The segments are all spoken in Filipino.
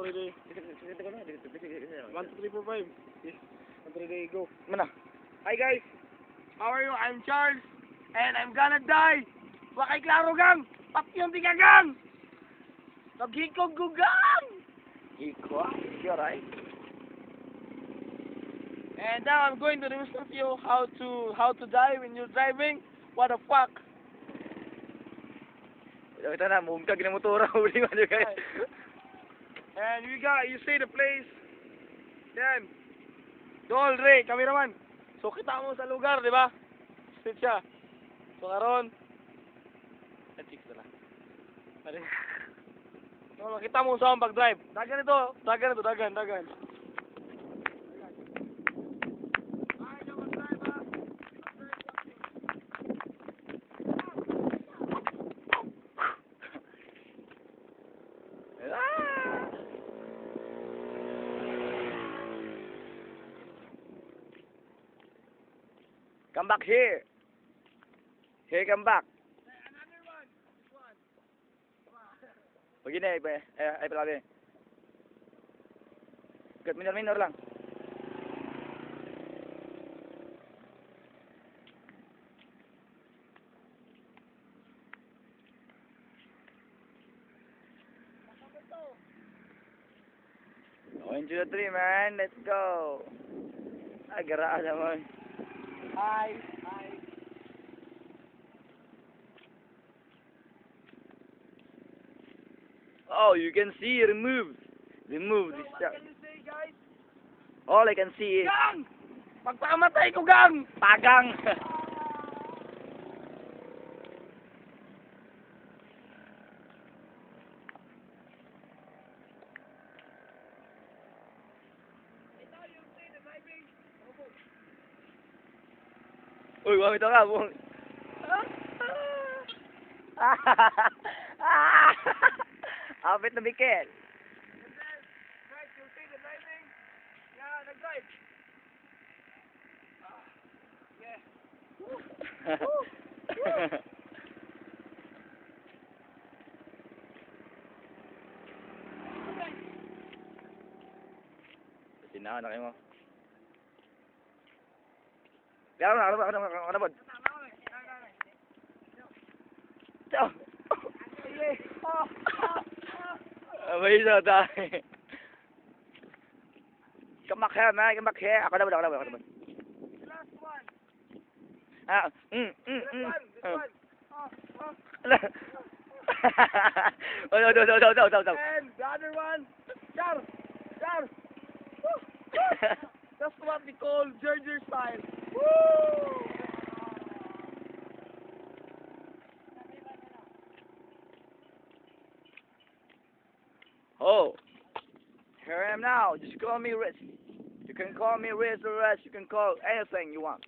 already. 1, 2, 3, 4, 5. Yes. 1, 2, 3, go. Mana? Hi guys! How are you? I'm Charles. And I'm gonna die! Wakay klaro gang! Papyong tiga gang! Naghikog ko gang! Iko, you're right. And now I'm going to demonstrate to you how to die when you're driving. What the fuck? Ito na, mungkag na motora. Huli mo nyo guys. And you see the place. Yan. Dol, Ray, cameraman. So kita mo sa lugar, di ba? Straight siya. So karon. Chicks na lang. So makita mo sa pag-drive. Dagan ito. Dagan. Come back here. Here, come back. Another one. This one. Begini, ay palabi. Kat minor lang. One, two, three, man. Let's go. Ay, garaan naman. Hi. Oh, you can see remove this. What can you say, guys? All I can see is Gang! Pagpakamatay ko, gang! pagang. Now you see the driving. Uy, wag ito ka, buong. Apit na bikin. And then, guys, you see the driving. Yeah, nag-drive. Yeah. Sinahan na kayo mo. Kaya ano ba? Bây giờ ta come back here, man. Come back here. Ako na. Last one. This one. Oh, no. And the other one. Char. That's what we call Georgia style. Woo! Oh, here I am now. Just call me Rich. You can call me Rich or Rich. You can call anything you want.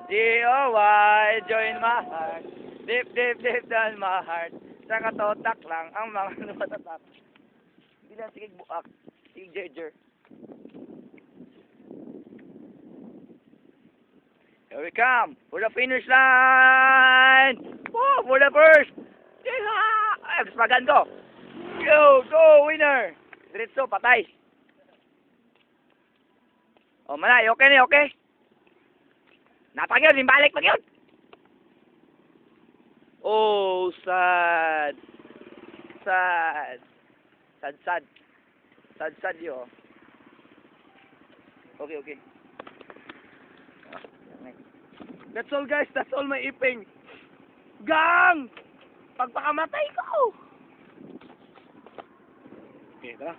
Joy, join my heart. Deep down my heart. Sa katotak lang ang mga lumatatak. Hindi lang sige buak. Sige Jerger. Here we come for the finish line. Woo, for the first. Ay, pagan ko. Go, winner. Diretso, patay. Oh, manay, okay na, okay. Napagyan, balik pag yun. Oh, sad yun. Okay. That's all, guys. That's all my iping. Gang! Pagpakamatay ko! Okay, tara.